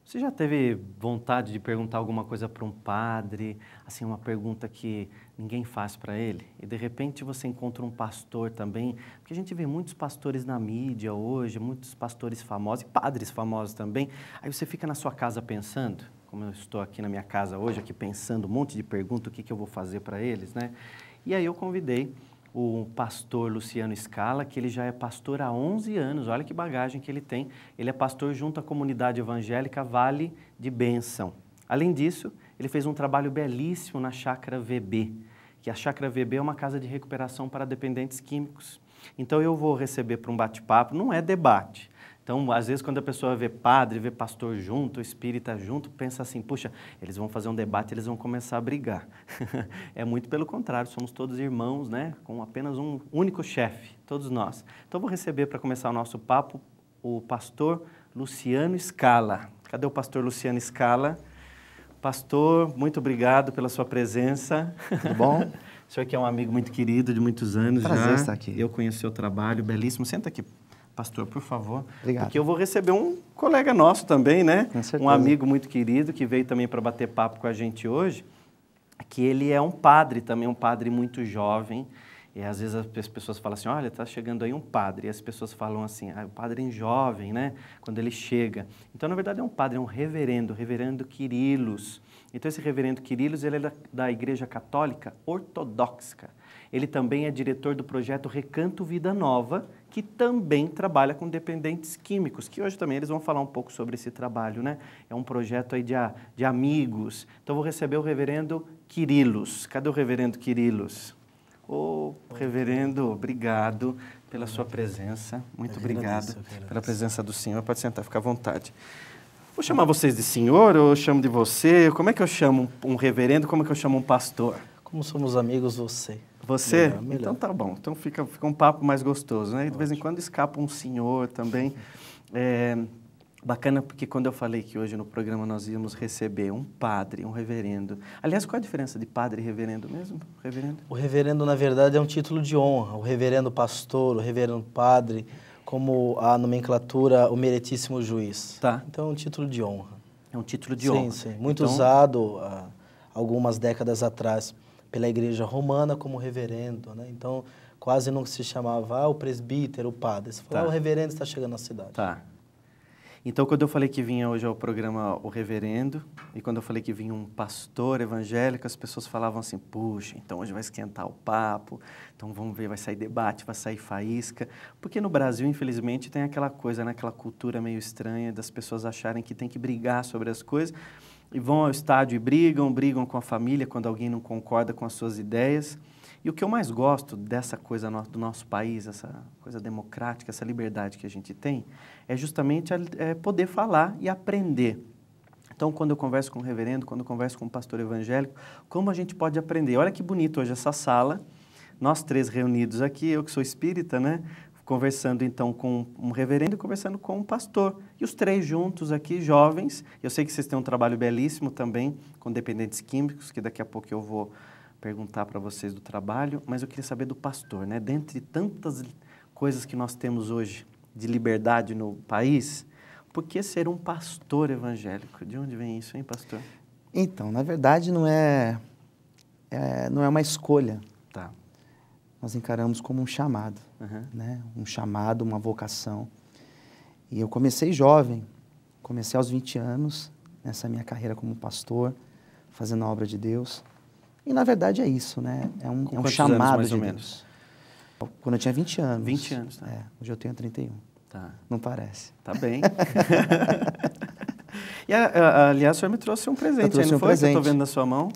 Você já teve vontade de perguntar alguma coisa para um padre, assim, uma pergunta que ninguém faz para ele? E de repente você encontra um pastor também, porque a gente vê muitos pastores na mídia hoje, muitos pastores famosos e padres famosos também. Aí você fica na sua casa pensando, como eu estou aqui na minha casa hoje, aqui pensando um monte de perguntas, o que eu vou fazer para eles, né? E aí eu convidei o pastor Luciano Scala, que ele já é pastor há 11 anos, olha que bagagem que ele tem. Ele é pastor junto à comunidade evangélica Vale de Bênção. Além disso, ele fez um trabalho belíssimo na Chácara VB, que a Chácara VB é uma casa de recuperação para dependentes químicos. Então eu vou receber para um bate-papo, não é debate. Então, às vezes, quando a pessoa vê padre, vê pastor junto, espírita junto, pensa assim, puxa, eles vão fazer um debate, eles vão começar a brigar. É muito pelo contrário, somos todos irmãos, né? Com apenas um único chefe, todos nós. Então, vou receber, para começar o nosso papo, o pastor Luciano Scala. Cadê o pastor Luciano Scala? Pastor, muito obrigado pela sua presença. Tudo bom? O senhor que é um amigo muito querido de muitos anos já. Prazer estar aqui. Eu conheço o seu trabalho, belíssimo. Senta aqui. Pastor, por favor. Obrigado. Porque eu vou receber um colega nosso também, né? Com certeza. Um amigo muito querido que veio também para bater papo com a gente hoje, que ele é um padre também, um padre muito jovem. E às vezes as pessoas falam assim, olha, está chegando aí um padre. E as pessoas falam assim, o padre é jovem, né? Quando ele chega. Então, na verdade, é um padre, é um reverendo, o reverendo Quirilos. Então, esse reverendo Quirilos, ele é da Igreja Católica Ortodoxa. Ele também é diretor do projeto Recanto Vida Nova, que também trabalha com dependentes químicos, que hoje também eles vão falar um pouco sobre esse trabalho, né? É um projeto aí de amigos. Então, eu vou receber o reverendo Quirilos. Cadê o reverendo Quirilos? Ô, reverendo, obrigado pela sua presença. Muito obrigado pela presença do senhor. Pode sentar, fica à vontade. Vou chamar vocês de senhor ou eu chamo de você? Como é que eu chamo um reverendo? Como é que eu chamo um pastor? Como somos amigos, você. Você? Melhor. Então tá bom. Então fica um papo mais gostoso, né? E de vez em quando escapa um senhor também. Bacana porque quando eu falei que hoje no programa nós íamos receber um padre, um reverendo. Aliás, qual a diferença de padre e reverendo mesmo? Reverendo? O reverendo, na verdade, é um título de honra. O reverendo pastor, o reverendo padre, como a nomenclatura, o meritíssimo juiz. Tá. Então é um título de honra. É um título de honra. Sim, sim. Muito então, usado algumas décadas atrás pela Igreja Romana como reverendo, né? Então quase não se chamava o presbítero, o padre. Se falava, o reverendo está chegando na cidade. Tá. Então, quando eu falei que vinha hoje ao programa o reverendo, e quando eu falei que vinha um pastor evangélico, as pessoas falavam assim, puxa, então hoje vai esquentar o papo, então vamos ver, vai sair debate, vai sair faísca. Porque no Brasil, infelizmente, tem aquela coisa, né, aquela cultura meio estranha das pessoas acharem que tem que brigar sobre as coisas, e vão ao estádio e brigam com a família quando alguém não concorda com as suas ideias. E o que eu mais gosto dessa coisa do nosso país, essa coisa democrática, essa liberdade que a gente tem, é justamente poder falar e aprender. Então, quando eu converso com um reverendo, quando eu converso com um pastor evangélico, como a gente pode aprender? Olha que bonito hoje essa sala, nós três reunidos aqui, eu que sou espírita, né? Conversando então com um reverendo e conversando com um pastor. E os três juntos aqui, jovens. Eu sei que vocês têm um trabalho belíssimo também com dependentes químicos, que daqui a pouco eu vou perguntar para vocês do trabalho, mas eu queria saber do pastor, né? Dentre tantas coisas que nós temos hoje de liberdade no país, por que ser um pastor evangélico? De onde vem isso, hein, pastor? Então, na verdade, não é uma escolha. Tá. Nós encaramos como um chamado, né? Um chamado, uma vocação. E eu comecei jovem, comecei aos 20 anos, nessa minha carreira como pastor, fazendo a obra de Deus. E, na verdade, é isso, né? É um chamado anos, mais de ou Deus. menos? Quando eu tinha 20 anos. 20 anos, tá. Hoje eu tenho 31. Tá. Não parece. Tá bem. E, aliás, o senhor me trouxe um presente, não foi? presente. Que eu estou vendo na sua mão.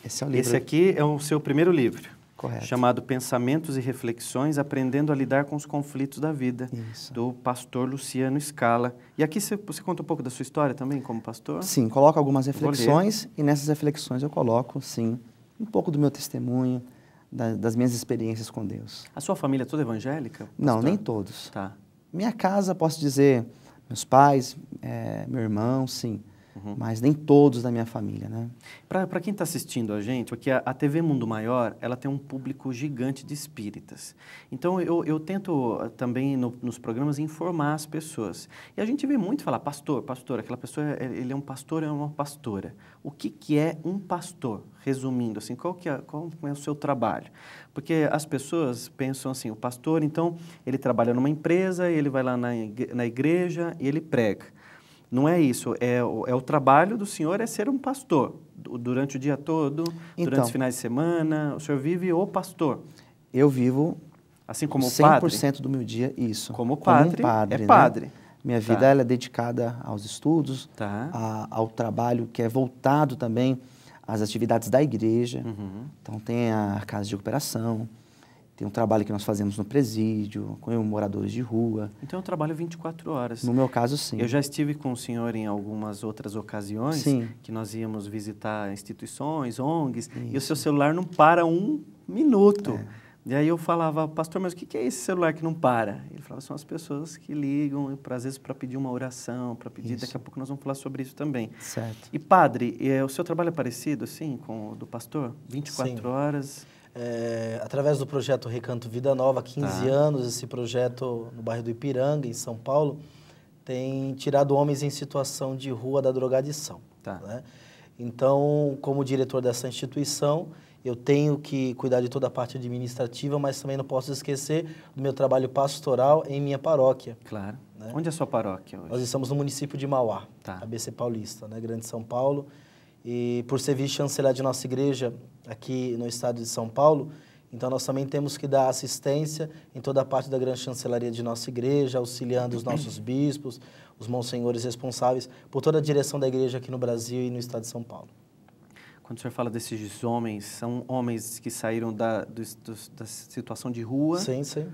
Esse é o livro. Esse aqui é o seu primeiro livro. Correto. Chamado Pensamentos e Reflexões, Aprendendo a Lidar com os Conflitos da Vida, Isso. do pastor Luciano Scala. E aqui você conta um pouco da sua história também, como pastor? Sim, coloco algumas reflexões e nessas reflexões eu coloco, sim, um pouco do meu testemunho, das minhas experiências com Deus. A sua família é toda evangélica? Pastor? Não, nem todos. Tá. Minha casa, posso dizer, meus pais, meu irmão, sim. mas nem todos da minha família, né? Para quem está assistindo a gente, porque a TV Mundo Maior, ela tem um público gigante de espíritas. Então, eu tento também, nos programas, informar as pessoas. E a gente vê muito falar, pastor, aquela pessoa, ele é um pastor, é uma pastora. O que é um pastor? Resumindo, assim, qual é o seu trabalho? Porque as pessoas pensam assim, o pastor, então, ele trabalha numa empresa, ele vai lá na igreja e ele prega. Não é isso, é o trabalho do senhor é ser um pastor, durante o dia todo, durante os finais de semana, o senhor vive o pastor. Eu vivo, assim como 100% do meu dia, isso. Como padre, padre, é padre. Né? Minha vida ela é dedicada aos estudos, ao trabalho que é voltado também às atividades da igreja. Então tem a casa de recuperação, tem um trabalho que nós fazemos no presídio, com moradores de rua. Então é um trabalho 24 horas. No meu caso, sim. Eu já estive com o senhor em algumas outras ocasiões, sim, que nós íamos visitar instituições, ONGs, isso. E o seu celular não para um minuto. E aí eu falava, pastor, mas o que é esse celular que não para? Ele falava, são as pessoas que ligam, às vezes para pedir uma oração, para pedir, daqui a pouco nós vamos falar sobre isso também. Certo. E padre, o seu trabalho é parecido, assim, com o do pastor? 24 sim. horas... através do projeto Recanto Vida Nova, há 15 anos, esse projeto no bairro do Ipiranga, em São Paulo, tem tirado homens em situação de rua da drogadição. Né? Então, como diretor dessa instituição, eu tenho que cuidar de toda a parte administrativa, mas também não posso esquecer do meu trabalho pastoral em minha paróquia. Claro. Né? Onde é a sua paróquia hoje? Nós estamos no município de Mauá, ABC Paulista, né? Grande São Paulo. E por ser vice-chanceler de nossa igreja aqui no estado de São Paulo, então nós também temos que dar assistência em toda a parte da grande chancelaria de nossa igreja, auxiliando os nossos bispos, os monsenhores responsáveis por toda a direção da igreja aqui no Brasil e no estado de São Paulo. Quando o senhor fala desses homens, são homens que saíram da situação de rua, sim, sim.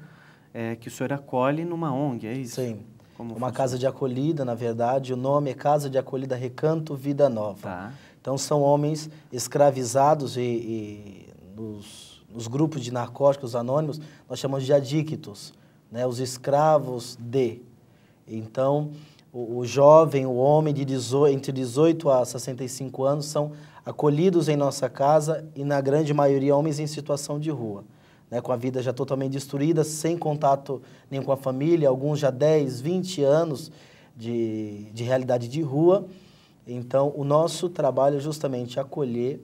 Que o senhor acolhe numa ONG, é isso? Sim. Uma casa de acolhida, na verdade, o nome é Casa de Acolhida Recanto Vida Nova. Então, são homens escravizados e nos grupos de narcóticos anônimos, nós chamamos de adictos, né? Os escravos de. Então, o jovem, o homem entre 18 a 65 anos são acolhidos em nossa casa e, na grande maioria, homens em situação de rua, né? Com a vida já totalmente destruída, sem contato nem com a família, alguns já 10, 20 anos de realidade de rua. Então, o nosso trabalho é justamente acolher,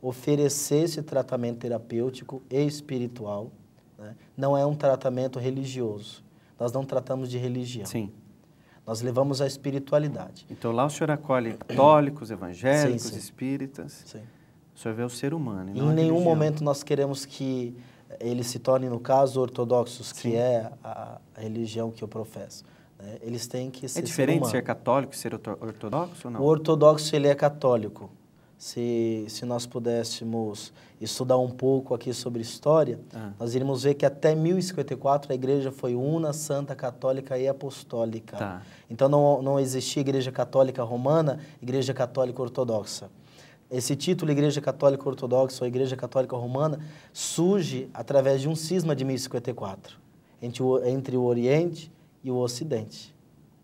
oferecer esse tratamento terapêutico e espiritual. Né? Não é um tratamento religioso. Nós não tratamos de religião. Sim. Nós levamos a espiritualidade. Então, lá o senhor acolhe católicos, evangélicos, sim, sim. Espíritas. Sim. O senhor vê o ser humano. Em nenhum momento nós queremos que eles se tornem, no caso, ortodoxos, sim. Que é a religião que eu professo. Eles têm que ser. É diferente ser católico e ser ortodoxo ou não? O ortodoxo, ele é católico. Se nós pudéssemos estudar um pouco aqui sobre história, nós iríamos ver que até 1054 a igreja foi una, santa, católica e apostólica. Então não existia igreja católica romana, igreja católica ortodoxa. Esse título, Igreja Católica Ortodoxa ou Igreja Católica Romana, surge através de um cisma de 1054, entre o Oriente e o Ocidente.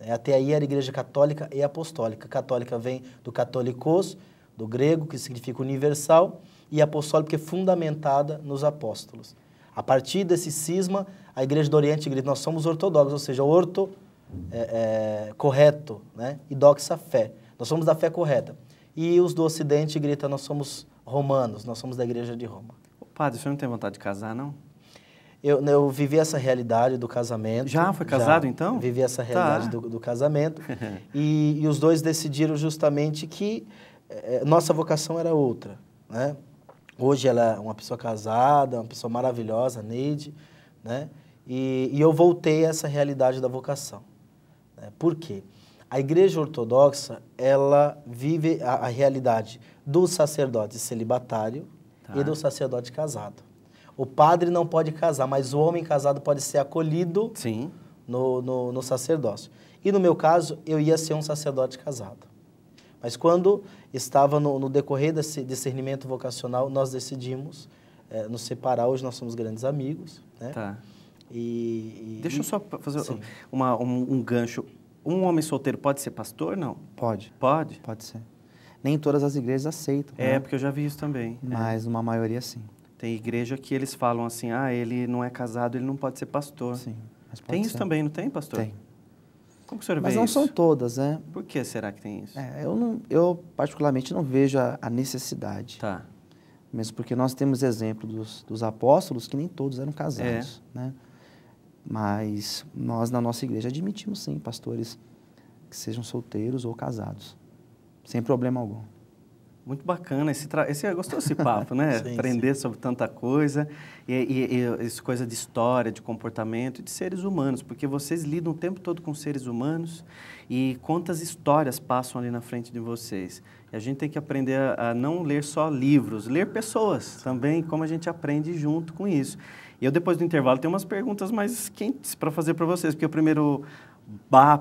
Até aí era Igreja Católica e Apostólica. Católica vem do católicos, do grego, que significa universal, e apostólica, que é fundamentada nos apóstolos. A partir desse cisma, a Igreja do Oriente grita, nós somos ortodoxos, ou seja, orto, correto, né? E doxa, fé. Nós somos da fé correta. E os do Ocidente gritam, nós somos romanos, nós somos da Igreja de Roma. Padre, o senhor não tem vontade de casar, não? Eu vivi essa realidade do casamento. Já foi casado, então? Vivi essa realidade do casamento. E os dois decidiram justamente que nossa vocação era outra, né? Hoje ela é uma pessoa casada, uma pessoa maravilhosa, Neide, né? E eu voltei a essa realidade da vocação. Né? Por quê? A Igreja Ortodoxa, ela vive a realidade do sacerdote celibatário e do sacerdote casado. O padre não pode casar, mas o homem casado pode ser acolhido sim. No sacerdócio. E no meu caso, eu ia ser um sacerdote casado. Mas quando estava no decorrer desse discernimento vocacional, nós decidimos nos separar. Hoje nós somos grandes amigos. Né? Deixa eu só fazer um gancho. Um homem solteiro pode ser pastor, não? Pode. Pode? Pode ser. Nem todas as igrejas aceitam. É, né? porque eu já vi isso também. Mas uma maioria sim. Tem igreja que eles falam assim, ele não é casado, ele não pode ser pastor. Sim. Mas pode Tem ser. isso também, não tem, pastor? Tem. Como que o senhor Mas vê não isso? são todas, né? Por que será que tem isso? Eu particularmente não vejo a necessidade. Tá. Mesmo porque nós temos exemplo dos apóstolos que nem todos eram casados, né? Mas nós, na nossa igreja, admitimos sim pastores que sejam solteiros ou casados, sem problema algum. Muito bacana, gostou desse papo, né? Sim, Aprender sobre tanta coisa, e essa coisa de história, de comportamento, de seres humanos, porque vocês lidam o tempo todo com seres humanos e quantas histórias passam ali na frente de vocês. E a gente tem que aprender a não ler só livros, ler pessoas também, como a gente aprende junto com isso. E eu, depois do intervalo, tenho umas perguntas mais quentes para fazer para vocês, porque o primeiro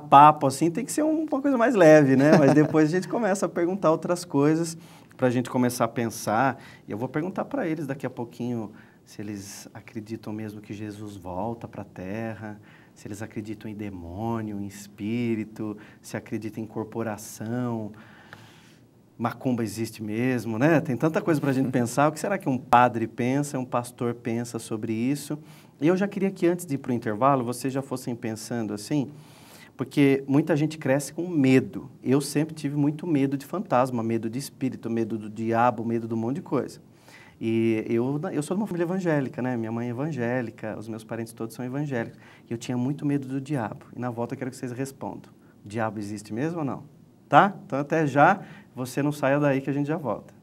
papo, assim, tem que ser uma coisa mais leve, né? Mas depois a gente começa a perguntar outras coisas para a gente começar a pensar. E eu vou perguntar para eles daqui a pouquinho se eles acreditam mesmo que Jesus volta para a Terra, se eles acreditam em demônio, em espírito, se acreditam em corporação, macumba existe mesmo, né? Tem tanta coisa para a gente pensar. O que será que um padre pensa, um pastor pensa sobre isso? E eu já queria que antes de ir para o intervalo, vocês já fossem pensando assim, porque muita gente cresce com medo. Eu sempre tive muito medo de fantasma, medo de espírito, medo do diabo, medo de um monte de coisa. E eu sou de uma família evangélica, né? Minha mãe é evangélica, os meus parentes todos são evangélicos. E eu tinha muito medo do diabo. E na volta eu quero que vocês respondam. O diabo existe mesmo ou não? Tá? Então até já, você não saia daí que a gente já volta.